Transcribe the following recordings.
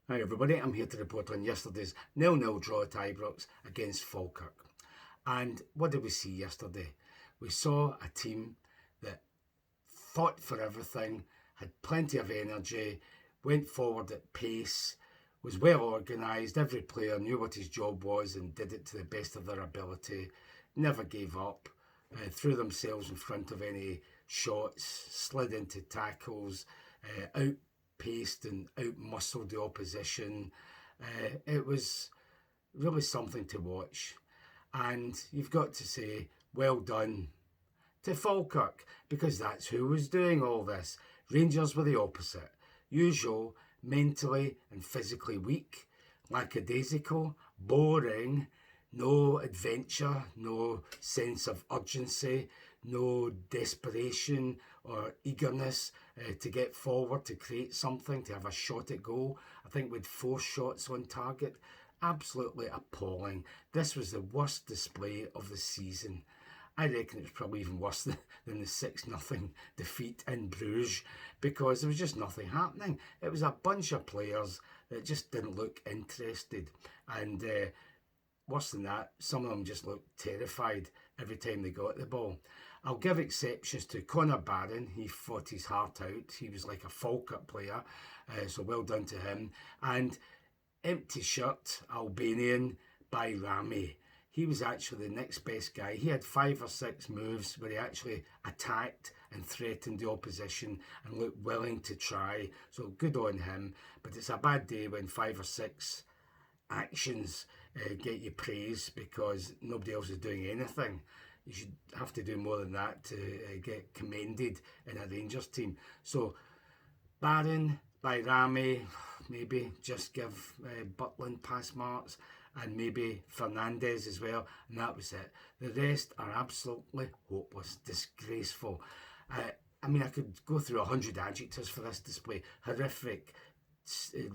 Hi everybody, I'm here to report on yesterday's 0-0 draw at Ibrox against Falkirk. And what did we see yesterday? We saw a team that fought for everything, had plenty of energy, went forward at pace, was well organised, every player knew what his job was and did it to the best of their ability, never gave up, threw themselves in front of any shots, slid into tackles, outpaced and outmuscled the opposition. It was really something to watch. And you've got to say, well done to Falkirk, because that's who was doing all this. Rangers were the opposite. Usual, mentally and physically weak, lackadaisical, boring, no adventure, no sense of urgency, no desperation or eagerness to get forward, to create something, to have a shot at goal. I think with 4 shots on target. Absolutely appalling. This was the worst display of the season. I reckon it was probably even worse than the 6-0 defeat in Bruges, because there was just nothing happening. It was a bunch of players that just didn't look interested. And worse than that, some of them just looked terrified every time they got the ball. I'll give exceptions to Connor Barron. He fought his heart out. He was like a Falkirk player, so well done to him. And empty shirt Albanian Bairns. He was actually the next best guy. He had 5 or 6 moves where he actually attacked and threatened the opposition and looked willing to try. So good on him. But it's a bad day when 5 or 6 actions get you praise because nobody else is doing anything. You should have to do more than that to get commended in a Rangers team. So Barron, Bairami, maybe just give Butland pass marks, and maybe Fernandez as well, and that was it. The rest are absolutely hopeless, disgraceful. I mean, I could go through 100 adjectives for this display. Horrific,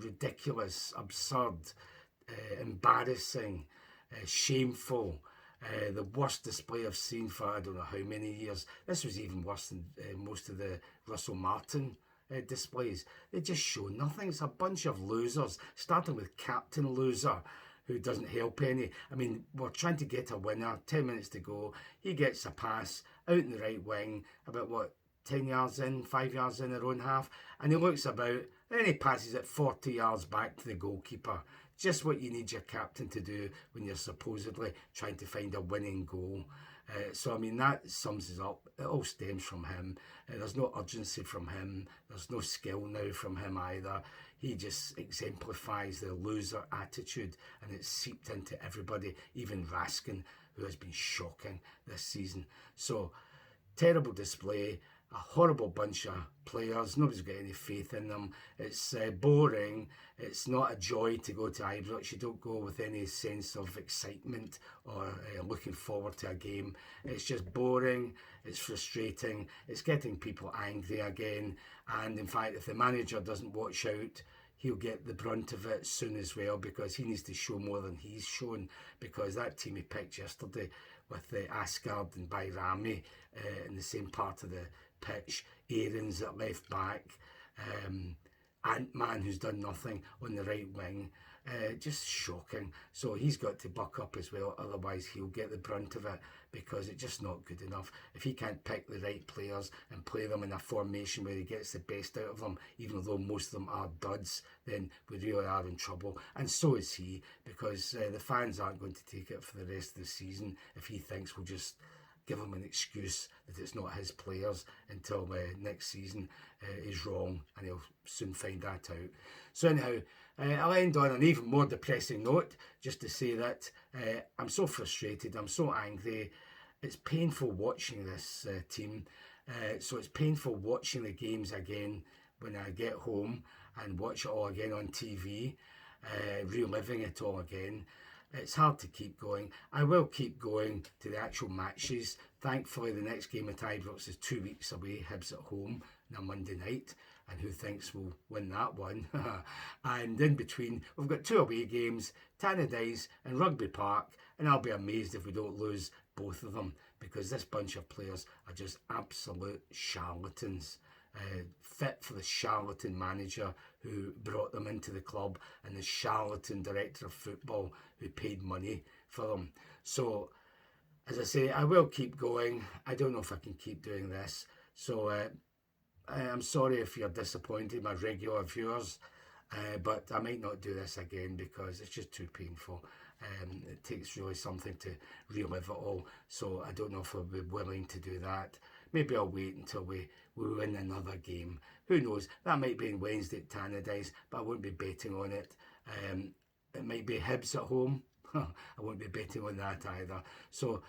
ridiculous, absurd, embarrassing, shameful. The worst display I've seen for I don't know how many years. This was even worse than most of the Russell Martin displays. They just show nothing. It's a bunch of losers, starting with Captain Loser, who doesn't help any. I mean, we're trying to get a winner, 10 minutes to go. He gets a pass out in the right wing, about 10 yards in, 5 yards in their own half, and he looks about, and he passes it 40 yards back to the goalkeeper. Just what you need your captain to do when you're supposedly trying to find a winning goal. So, I mean, that sums it up. It all stems from him. There's no urgency from him. There's no skill now from him either. He just exemplifies the loser attitude, and it's seeped into everybody, even Raskin, who has been shocking this season. So, terrible display. A horrible bunch of players. Nobody's got any faith in them. It's boring. It's not a joy to go to Ibrox. You don't go with any sense of excitement or looking forward to a game. It's just boring. It's frustrating. It's getting people angry again. And in fact, if the manager doesn't watch out, he'll get the brunt of it soon as well, because he needs to show more than he's shown, because that team he picked yesterday with the Asgard and Bairami in the same part of the pitch, Aarons at left back, Ant-Man, who's done nothing, on the right wing, just shocking. So he's got to buck up as well, otherwise he'll get the brunt of it, because it's just not good enough. If he can't pick the right players and play them in a formation where he gets the best out of them, even though most of them are duds, then we really are in trouble. And so is he, because the fans aren't going to take it for the rest of the season if he thinks we'll just give him an excuse that it's not his players until next season is wrong, and he'll soon find that out. So anyhow, I'll end on an even more depressing note, just to say that I'm so frustrated, I'm so angry. It's painful watching this team, so it's painful watching the games again when I get home and watch it all again on TV, reliving it all again. It's hard to keep going. I will keep going to the actual matches. Thankfully, the next game at Ibrox is 2 weeks away, Hibs at home on a Monday night. And who thinks we'll win that one? And in between, we've got 2 away games, Tannadice and Rugby Park. And I'll be amazed if we don't lose both of them, because this bunch of players are just absolute charlatans. fit for the charlatan manager who brought them into the club and the charlatan director of football who paid money for them. So, as I say, I will keep going. I don't know if I can keep doing this. So, I'm sorry if you're disappointed, my regular viewers, but I might not do this again because it's just too painful. It takes really something to relive it all. So I don't know if I'll be willing to do that. Maybe I'll wait until we win another game. Who knows? That might be on Wednesday at Tannadice, but I won't be betting on it. It might be Hibs at home. I won't be betting on that either. So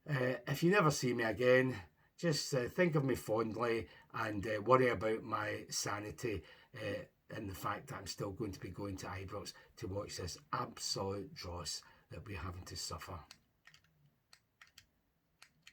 if you never see me again, just think of me fondly and worry about my sanity and the fact that I'm still going to be going to Ibrox to watch this absolute dross that we're having to suffer.